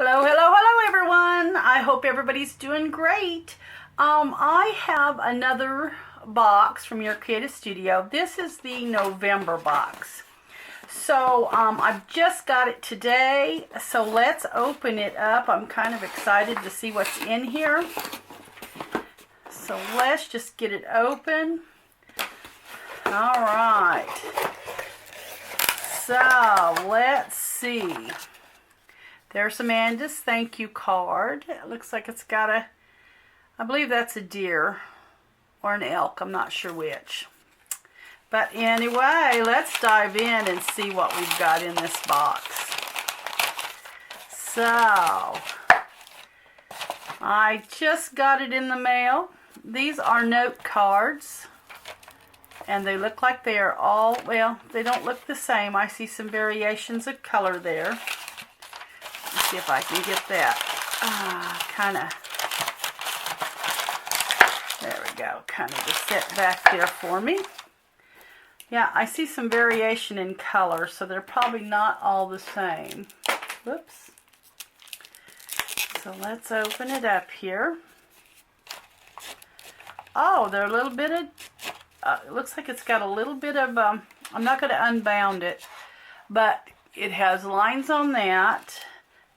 Hello, hello, hello everyone. I hope everybody's doing great. I have another box from Your Creative Studio. This is the November box. So I've just got it today, so let's open it up. I'm kind of excited to see what's in here. So let's just get it open. All right. So let's see. There's Amanda's thank you card. It looks like it's got a, I believe that's a deer or an elk. I'm not sure which. But anyway, let's dive in and see what we've got in this box. So, I just got it in the mail. These are note cards. And they look like they are all, well, they don't look the same. I see some variations of color there. Let's see if I can get that kind of, there we go, kind of just set back there for me. Yeah, I see some variation in color, so they're probably not all the same. Whoops. So let's open it up here. Oh, they're a little bit of, it looks like it's got a little bit of, I'm not going to unbound it, but it has lines on that.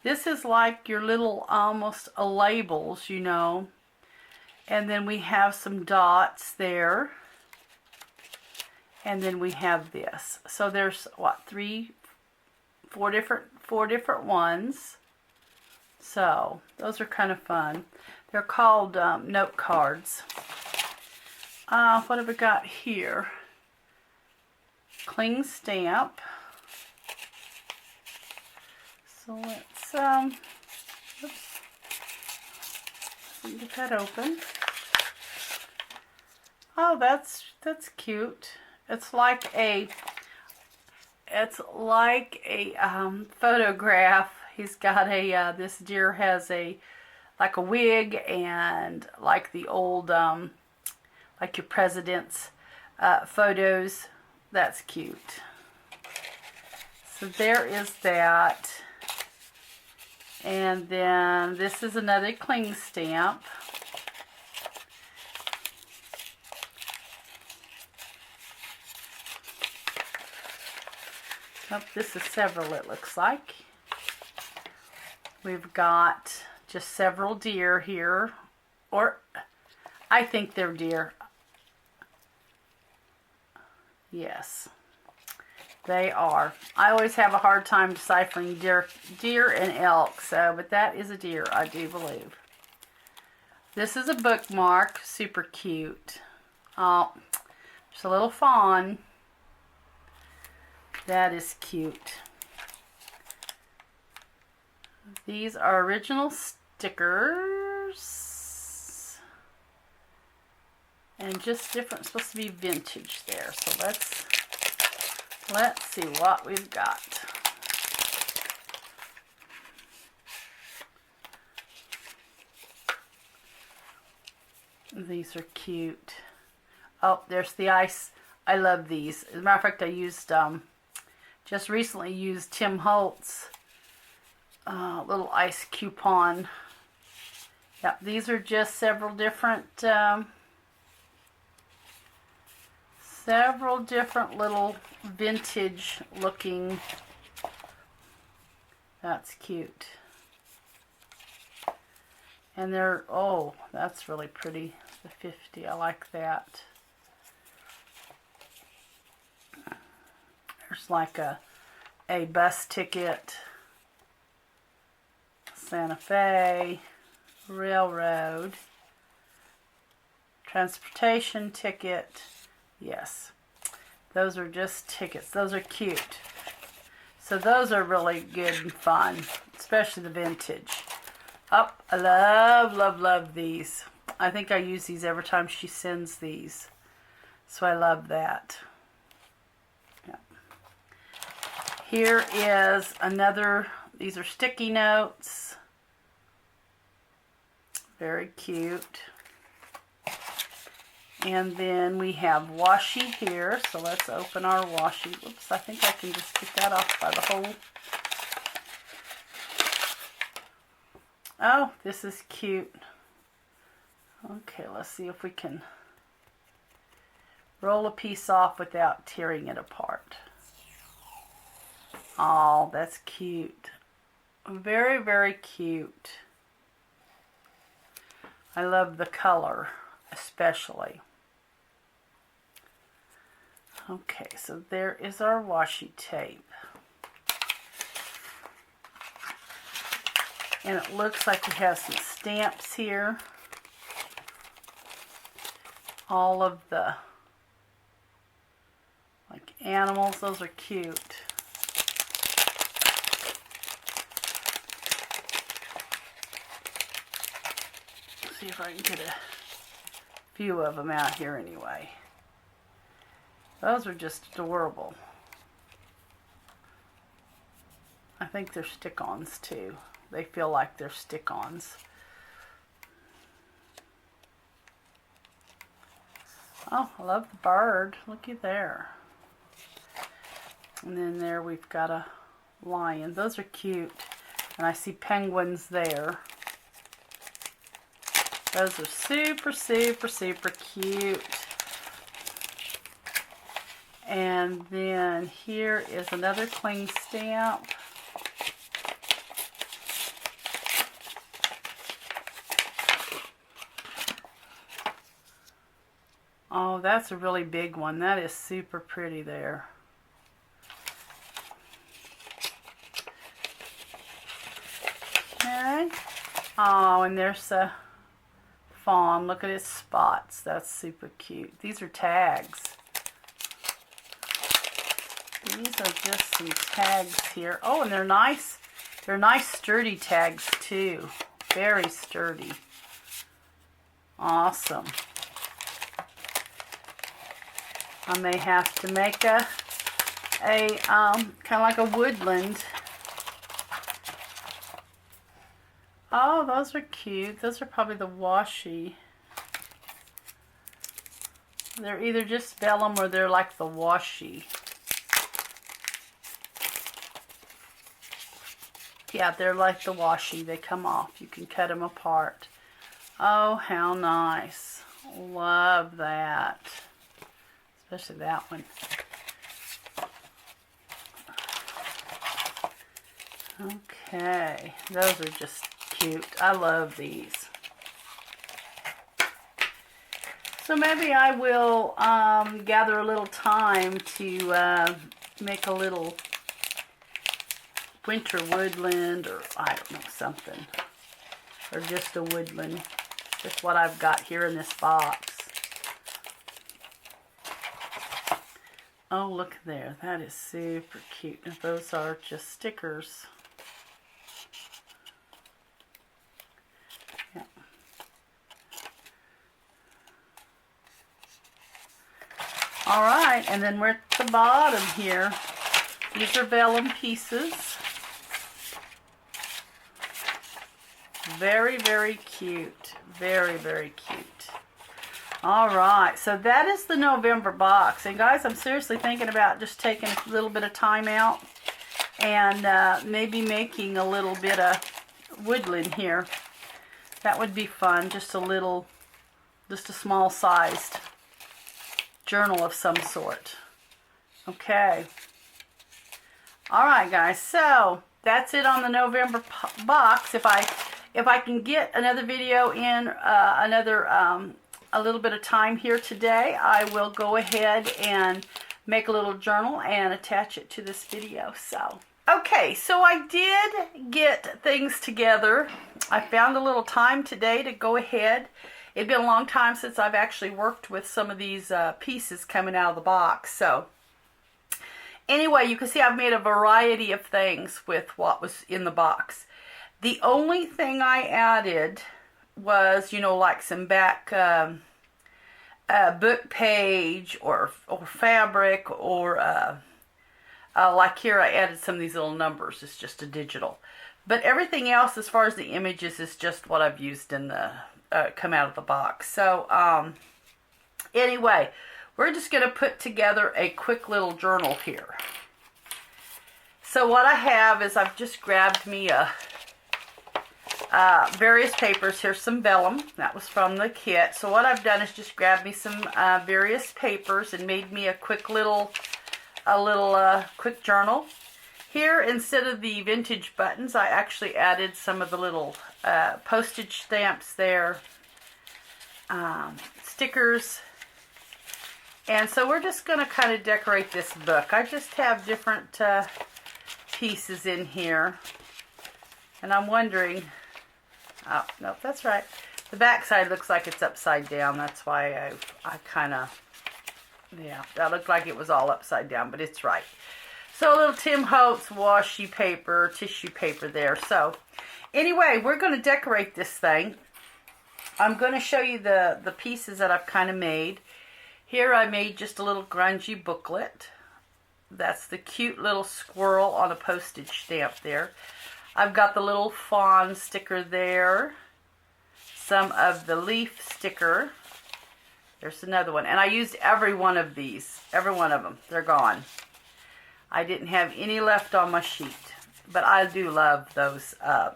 This is like your little, almost labels, you know. And then we have some dots there. And then we have this. So there's, what, four different ones. So, those are kind of fun. They're called note cards. What have we got here? Cling stamp. So let's oops, get that open. Oh, that's cute. It's like a photograph. He's got a this deer has like a wig and like the old like your president's photos. That's cute. So there is that. And then this is another cling stamp. Oh, this is several, it looks like. We've got just several deer here. Or, I think they're deer. Yes. They are. I always have a hard time deciphering deer and elk, so, but that is a deer, I do believe. This is a bookmark, super cute. Oh, there's a little fawn. That is cute. These are original stickers. And just different, supposed to be vintage there, so let's see what we've got. These are cute. Oh, there's the ice. I love these. As a matter of fact, I used, just recently used Tim Holtz little ice coupon. Yep, these are just several different little vintage looking. That's cute. And they're, oh, that's really pretty. The 50, I like that. There's like a bus ticket, Santa Fe, railroad, transportation ticket. Yes, those are just tickets. Those are cute. So those are really good and fun, especially the vintage. Oh, I love, love, love these. I think I use these every time she sends these. So I love that. Yeah. Here is another, these are sticky notes. Very cute. And then we have washi here, so let's open our washi. Whoops, I think I can just get that off by the hole. Oh, this is cute. Okay, let's see if we can roll a piece off without tearing it apart. Oh, that's cute. Very, very cute. I love the color, especially. Okay, so there is our washi tape. And it looks like we have some stamps here. All of the like animals, those are cute. Let's see if I can get a few of them out here anyway. Those are just adorable. I think they're stick-ons too. They feel like they're stick-ons. Oh, I love the bird. Looky there. And then there we've got a lion. Those are cute. And I see penguins there. Those are super, super, super cute. And then here is another cling stamp. Oh, that's a really big one. That is super pretty there. Okay. Oh, and there's a fawn. Look at his spots. That's super cute. These are tags. These are just some tags here. Oh, and they're nice. They're nice sturdy tags too. Very sturdy. Awesome. I may have to make a kind of like a woodland. Oh, those are cute. Those are probably the washi. They're either just vellum or they're like the washi. Yeah, they're like the washi. They come off. You can cut them apart. Oh, how nice. Love that. Especially that one. Okay, those are just cute. I love these. So maybe I will gather a little time to make a little winter woodland, or I don't know, something. Or just a woodland. Just what I've got here in this box. Oh, look there. That is super cute. And those are just stickers. Yeah. All right, and then we're at the bottom here. These are vellum pieces. Very, very cute. Very, very cute. Alright, so that is the November box. And guys, I'm seriously thinking about just taking a little bit of time out and maybe making a little bit of woodland here. That would be fun. Just a small sized journal of some sort. Okay. Alright guys, so that's it on the November box. If I can get another video in, a little bit of time here today, I will go ahead and make a little journal and attach it to this video. So, okay, so I did get things together. I found a little time today to go ahead. It'd been a long time since I've actually worked with some of these pieces coming out of the box. So, anyway, you can see I've made a variety of things with what was in the box. The only thing I added was, you know, like some back book page or fabric, or like here I added some of these little numbers. It's just a digital. But everything else as far as the images is just what I've used in the come out of the box. So anyway, we're just going to put together a quick little journal here. So what I have is I've just grabbed me a various papers. Here's some vellum. That was from the kit. So what I've done is just grabbed me some various papers and made me a quick little quick journal. Here, instead of the vintage buttons, I actually added some of the little postage stamps there, stickers. And so we're just going to kind of decorate this book. I just have different pieces in here. And I'm wondering, oh, no, that's right. The back side looks like it's upside down. That's why I kind of, yeah, that looked like it was all upside down, but it's right. So a little Tim Holtz washi paper, tissue paper there. So anyway, we're going to decorate this thing. I'm going to show you the pieces that I've kind of made. Here I made just a little grungy booklet. That's the cute little squirrel on a postage stamp there. I've got the little fawn sticker there. Some of the leaf sticker. There's another one. And I used every one of these. Every one of them. They're gone. I didn't have any left on my sheet. But I do love those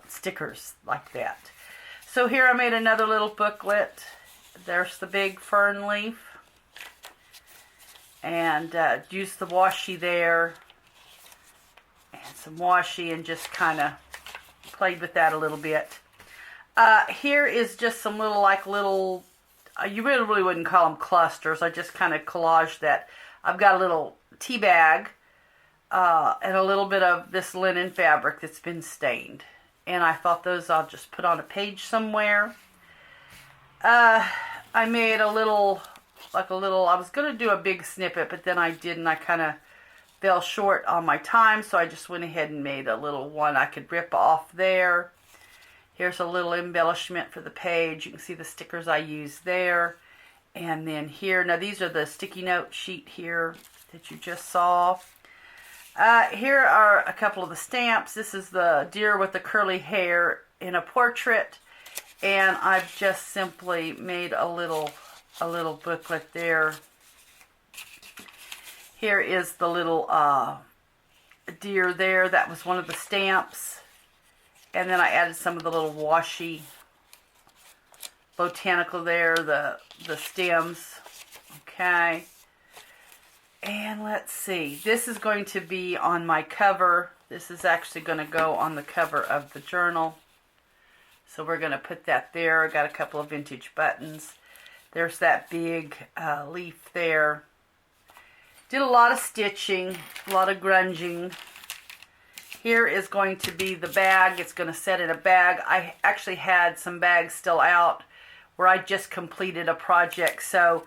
stickers like that. So here I made another little booklet. There's the big fern leaf. And used the washi there. And some washi and just kind of played with that a little bit. Here is just some little, you really wouldn't call them clusters. I just kind of collaged that. I've got a little tea bag. And a little bit of this linen fabric that's been stained. And I thought those I'll just put on a page somewhere. I made a little, I was going to do a big snippet, but then I didn't. I kind of fell short on my time, so I just went ahead and made a little one I could rip off there. Here's a little embellishment for the page. You can see the stickers I used there. And then here, now these are the sticky note sheet here that you just saw. Here are a couple of the stamps. This is the deer with the curly hair in a portrait, and I've just simply made a little booklet there. Here is the little deer there. That was one of the stamps, and then I added some of the little washi botanical there, the stems. Okay. And let's see, this is going to be on my cover. This is actually going to go on the cover of the journal. So we're going to put that there. I got a couple of vintage buttons. There's that big leaf there. Did a lot of stitching, a lot of grunging. Here is going to be the bag. It's going to set in a bag. I actually had some bags still out where I just completed a project. So,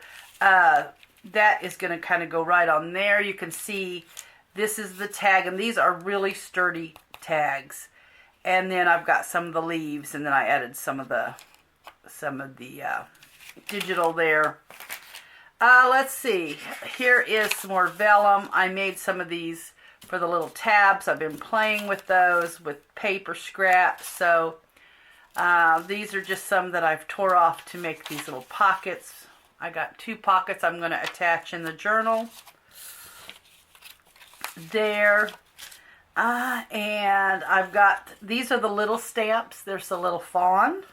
that is going to kind of go right on there. You can see this is the tag, and these are really sturdy tags. And then I've got some of the leaves, and then I added some of the digital there. Let's see. Here is some more vellum. I made some of these for the little tabs. I've been playing with those with paper scraps. So these are just some that I've tore off to make these little pockets. I got 2 pockets I'm going to attach in the journal. There. And I've got, these are the little stamps. There's the little fawn.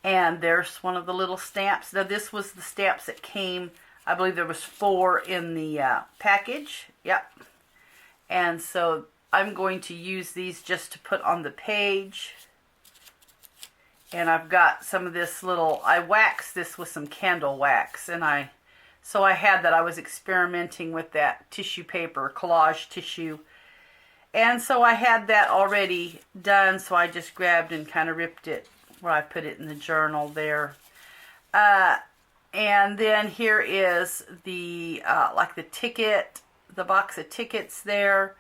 And there's one of the little stamps. Now this was the stamps that came, I believe there was 4 in the package. Yep. And so I'm going to use these just to put on the page. And I've got some of this little, I waxed this with some candle wax. And I had that, I was experimenting with that tissue paper, collage tissue. And so I had that already done, so I just grabbed and kind of ripped it where I put it in the journal there. And then here is the, like the ticket, the box of tickets there.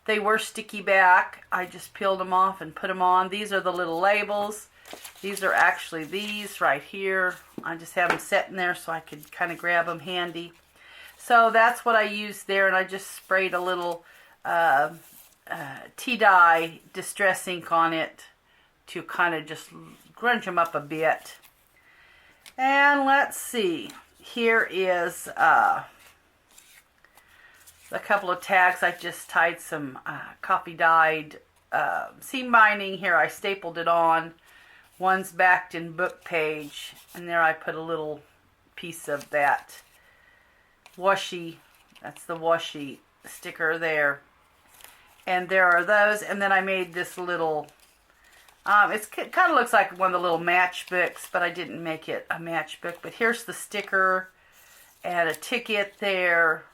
They were sticky back. I just peeled them off and put them on. These are the little labels. These are actually these right here. I just have them set in there so I could kind of grab them handy. So that's what I used there, and I just sprayed a little tea dye distress ink on it to kind of just grunge them up a bit. And let's see. Here is a couple of tags. I just tied some coffee dyed seam binding. Here I stapled it on. One's backed in book page, and there I put a little piece of that washi. That's the washi sticker there. And there are those, and then I made this little, it kind of looks like one of the little matchbooks, but I didn't make it a matchbook. But here's the sticker and a ticket there,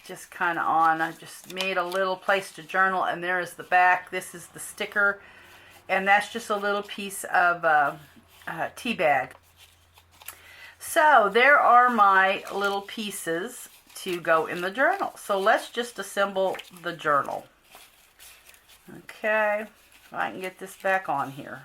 just kind of on. I just made a little place to journal, and there is the back. This is the sticker, and that's just a little piece of tea bag. So there are my little pieces to go in the journal. So let's just assemble the journal. Okay, I can get this back on here.